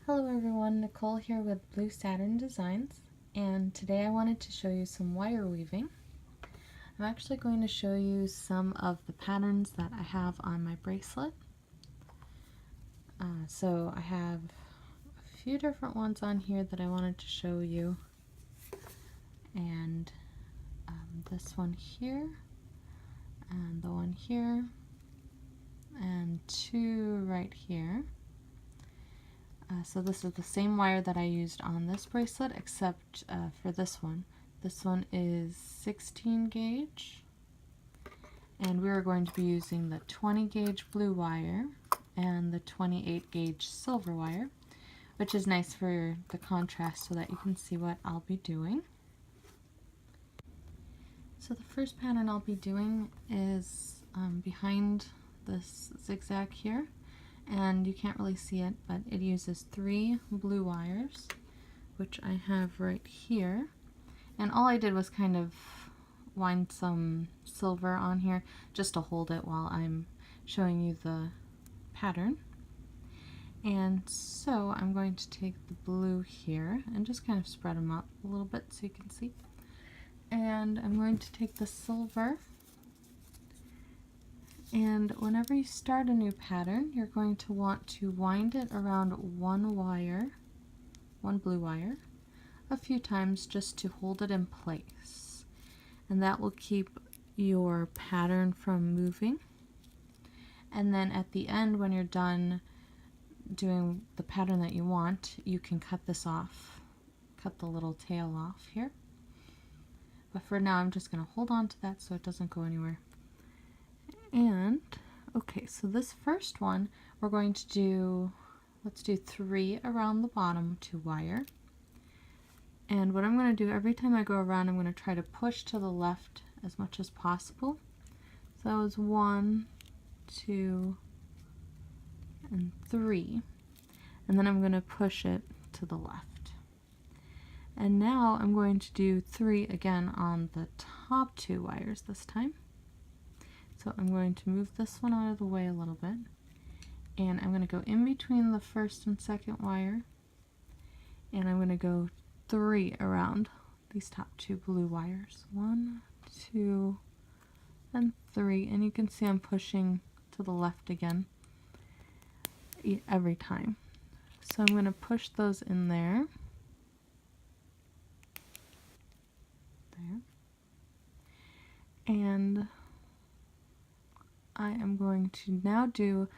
Hello everyone, Nicole here with Blue Saturn Designs, and today I wanted to show you some wire weaving. I'm actually going to show you some of the patterns that I have on my bracelet. So I have a few different ones on here that I wanted to show you, and this one here, and the one here, and two right here. So this is the same wire that I used on this bracelet, except for this one. This one is 16 gauge, and we are going to be using the 20 gauge blue wire and the 28 gauge silver wire, which is nice for the contrast so that you can see what I'll be doing. So the first pattern I'll be doing is behind this zigzag here. And you can't really see it, but it uses 3 blue wires, which I have right here. And all I did was kind of wind some silver on here just to hold it while I'm showing you the pattern. And so I'm going to take the blue here and just kind of spread them out a little bit so you can see. And I'm going to take the silver. And whenever you start a new pattern, you're going to want to wind it around one blue wire, a few times just to hold it in place. And that will keep your pattern from moving. And then at the end, when you're done doing the pattern that you want, you can cut this off, cut the little tail off here. But for now, I'm just going to hold on to that so it doesn't go anywhere. And okay, so this first one we're going to do, let's do 3 around the bottom 2 wire. And what I'm going to do every time I go around, I'm going to try to push to the left as much as possible. So that was 1, 2, and 3. And then I'm going to push it to the left. And now I'm going to do 3 again on the top 2 wires this time. So I'm going to move this one out of the way a little bit, and I'm going to go in between the first and second wire, and I'm going to go 3 around these top 2 blue wires. 1, 2, and 3, and you can see I'm pushing to the left again every time. So I'm going to push those in there. And I am going to now do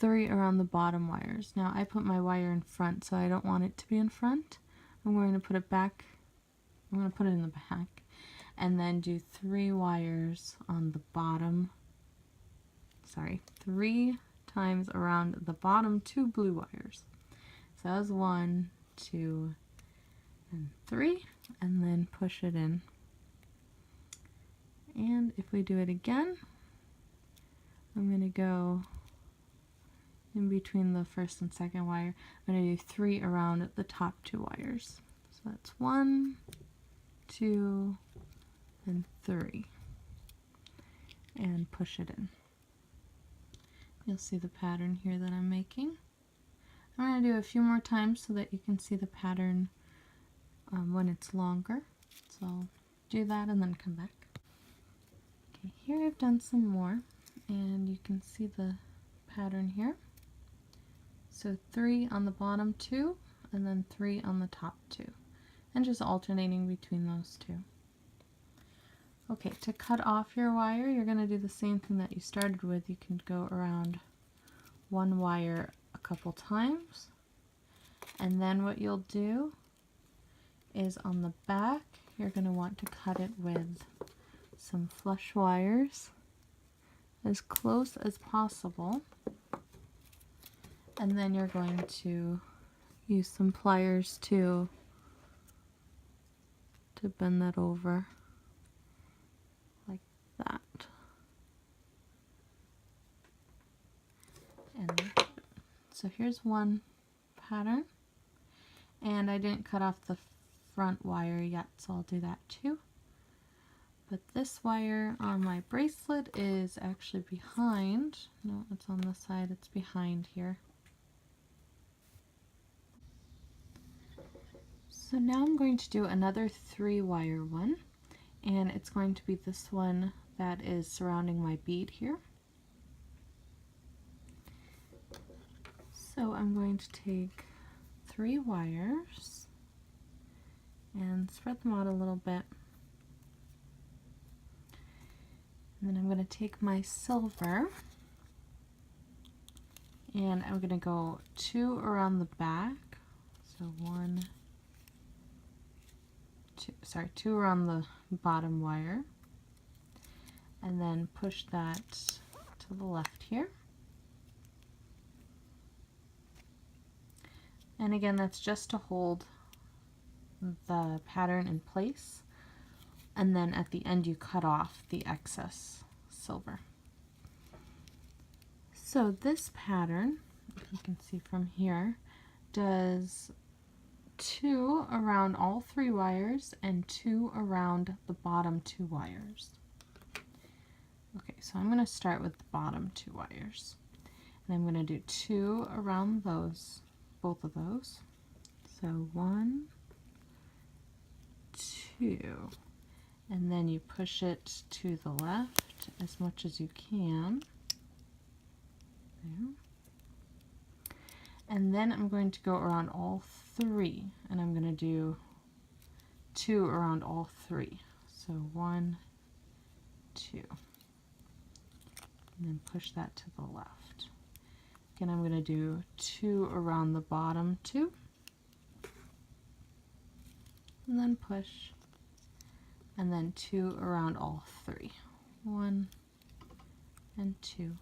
3 around the bottom wires. Now I put my wire in front, so I don't want it to be in front. I'm going to put it back. I'm going to put it in the back, and then do 3 wires on the bottom. Sorry, 3 times around the bottom 2 blue wires. So that was 1, 2, and 3, and then push it in. And if we do it again, I'm going to go in between the first and second wire. I'm going to do 3 around the top 2 wires. So that's 1, 2, and 3. And push it in. You'll see the pattern here that I'm making. I'm going to do a few more times so that you can see the pattern when it's longer. So I'll do that and then come back. Okay, here I've done some more. And you can see the pattern here. So 3 on the bottom 2, and then 3 on the top 2, and just alternating between those 2. Okay, to cut off your wire, you're going to do the same thing that you started with. You can go around one wire a couple times, and then what you'll do is on the back, you're going to want to cut it with some flush wires as close as possible, and then you're going to use some pliers to bend that over like that. And so here's one pattern, and I didn't cut off the front wire yet, so I'll do that too. But this wire on my bracelet is actually behind. No, it's on the side, it's behind here. So now I'm going to do another 3-wire one, and it's going to be this one that is surrounding my bead here. So I'm going to take 3 wires and spread them out a little bit. And then I'm going to take my silver and I'm going to go 2 around the back. So 2 around the bottom wire, and then push that to the left here. And again, that's just to hold the pattern in place, and then at the end you cut off the excess silver. So this pattern, you can see from here, does 2 around all 3 wires and 2 around the bottom 2 wires. Okay, so I'm going to start with the bottom 2 wires, and I'm going to do 2 around those, both of those. So 1, 2, and then you push it to the left as much as you can. There. And then I'm going to go around all 3, and I'm going to do 2 around all 3. So 1, 2, and then push that to the left. Again, I'm going to do 2 around the bottom 2, and then push, and then 2 around all 3. 1 and 2, and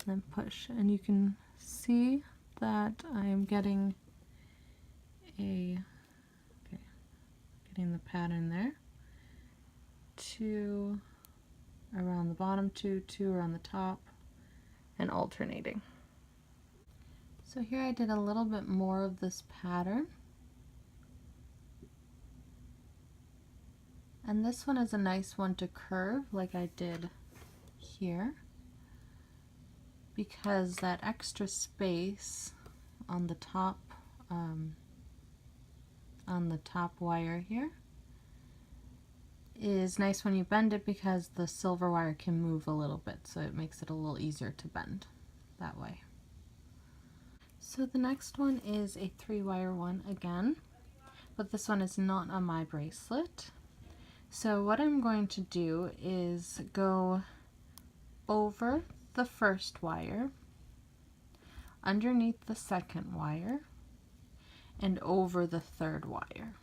then push, and you can see that I am getting the pattern there. 2 around the bottom 2, 2 around the top, and alternating. So here I did a little bit more of this pattern. And this one is a nice one to curve like I did here, because that extra space on the top wire here is nice when you bend it, because the silver wire can move a little bit, so it makes it a little easier to bend that way. So the next one is a 3-wire one again, but this one is not on my bracelet. So what I'm going to do is go over the first wire, underneath the second wire, and over the third wire.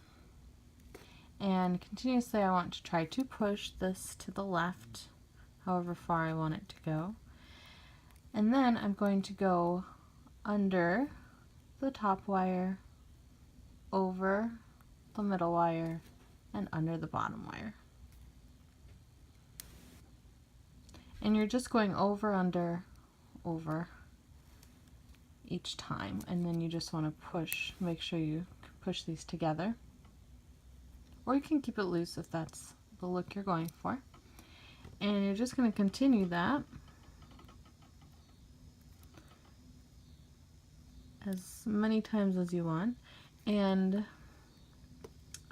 And continuously I want to try to push this to the left, however far I want it to go. And then I'm going to go under the top wire, over the middle wire, and under the bottom wire. And you're just going over, under, over each time, and then you just want to push, make sure you push these together. Or you can keep it loose if that's the look you're going for. And you're just going to continue that as many times as you want. And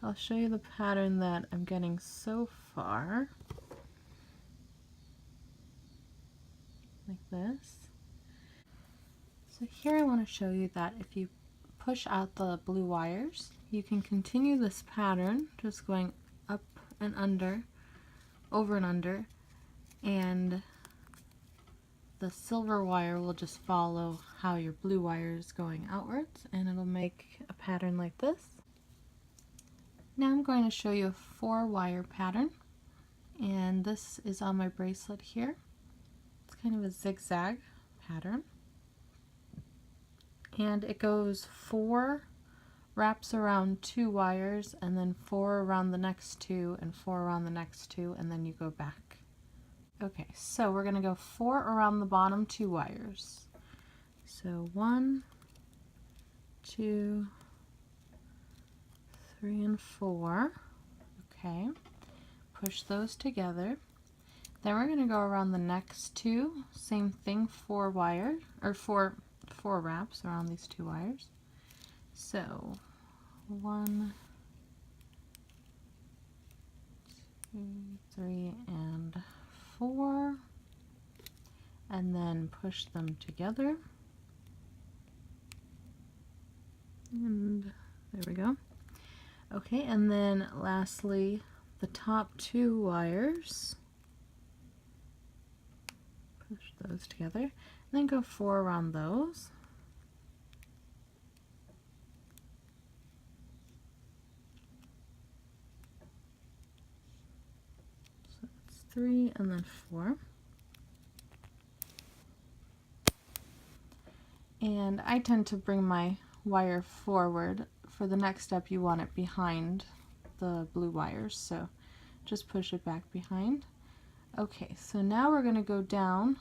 I'll show you the pattern that I'm getting so far. Like this. So here I want to show you that if you push out the blue wires, you can continue this pattern just going up and under, over and under, and the silver wire will just follow how your blue wire is going outwards, and it'll make a pattern like this. Now I'm going to show you a 4-wire pattern, and this is on my bracelet here. It's kind of a zigzag pattern, and it goes 4 wraps around 2 wires, and then 4 around the next 2, and 4 around the next 2, and then you go back. Okay, so we're going to go 4 around the bottom 2 wires. So 1, 2, 3, and 4. Okay, push those together. Then we're going to go around the next 2, same thing, 4 wire, or 4 wraps around these 2 wires. So 1, 2, 3, and 4, and then push them together. And there we go. Okay, and then lastly, the top 2 wires. Push those together, and then go 4 around those. So that's 3 and then 4. And I tend to bring my wire forward. For the next step, you want it behind the blue wires, so just push it back behind. Okay, so now we're going to go down.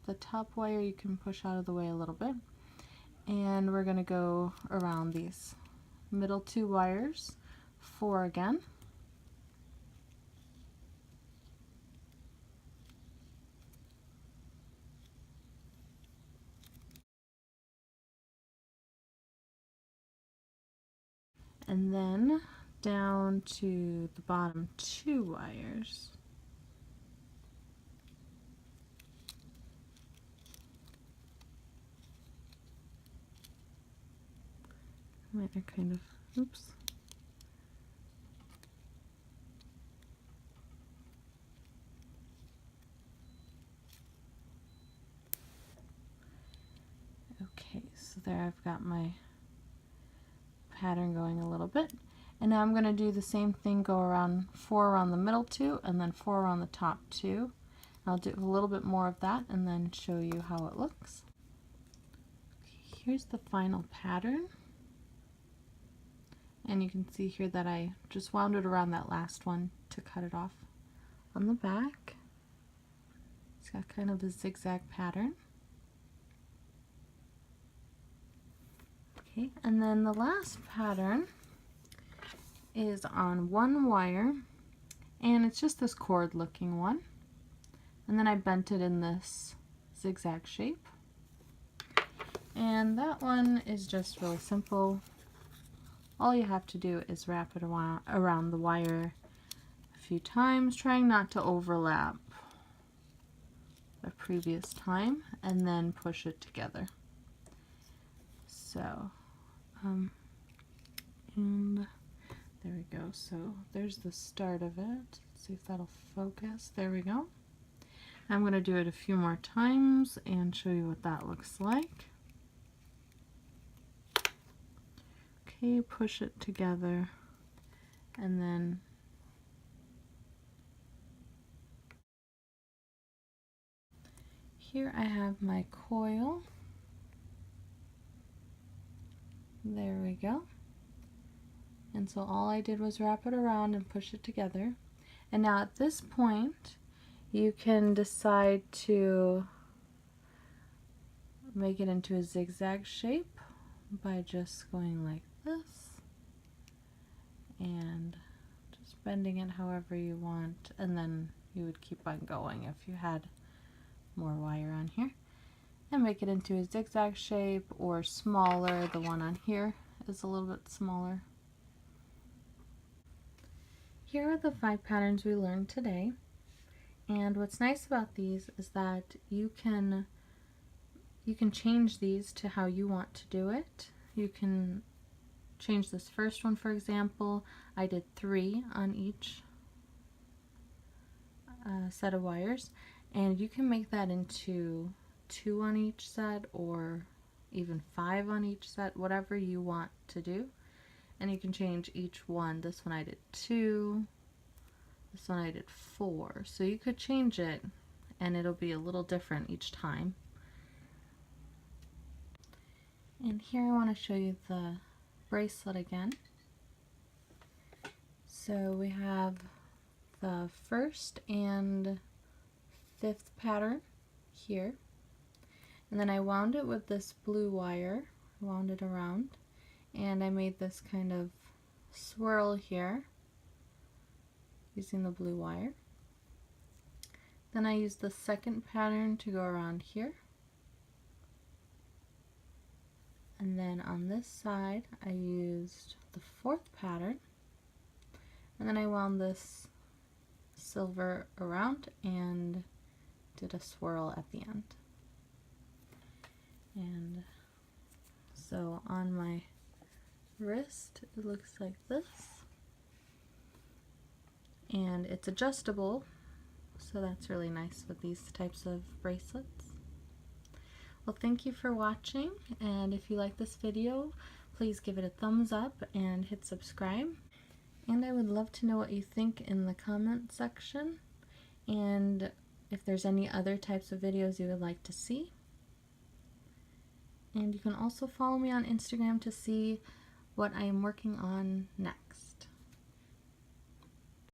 The top wire you can push out of the way a little bit, and we're going to go around these middle 2 wires, 4 again. And then down to the bottom 2 wires. Mine are kind of, oops. Okay, so there I've got my pattern going a little bit. And now I'm going to do the same thing, go around 4 around the middle 2 and then 4 around the top 2. I'll do a little bit more of that and then show you how it looks. Okay, here's the final pattern. And you can see here that I just wound it around that last one to cut it off on the back. It's got kind of a zigzag pattern. Okay, and then the last pattern is on 1 wire, and it's just this cord looking one. And then I bent it in this zigzag shape. And that one is just really simple. All you have to do is wrap it around the wire a few times, trying not to overlap the previous time, and then push it together. So, and there we go. So there's the start of it. Let's see if that'll focus. There we go. I'm going to do it a few more times and show you what that looks like. Okay, push it together, and then here I have my coil. There we go. And so all I did was wrap it around and push it together. And now at this point, you can decide to make it into a zigzag shape by just going like this and just bending it however you want, and then you would keep on going if you had more wire on here, and make it into a zigzag shape or smaller. The one on here is a little bit smaller. Here are the 5 patterns we learned today, and what's nice about these is that you can change these to how you want to do it. You can change this first one, for example. I did 3 on each set of wires, and you can make that into 2 on each set or even 5 on each set, whatever you want to do. And you can change each one. This one I did 2, this one I did 4. So you could change it and it'll be a little different each time. And here I want to show you the bracelet again. So we have the 1st and 5th pattern here, and then I wound it with this blue wire, wound it around, and I made this kind of swirl here using the blue wire. Then I used the 2nd pattern to go around here, and then on this side I used the 4th pattern, and then I wound this silver around and did a swirl at the end. And so on my wrist it looks like this, and it's adjustable, so that's really nice with these types of bracelets. Well, thank you for watching, and if you like this video, please give it a thumbs up and hit subscribe. And I would love to know what you think in the comment section, and if there's any other types of videos you would like to see. And you can also follow me on Instagram to see what I am working on next.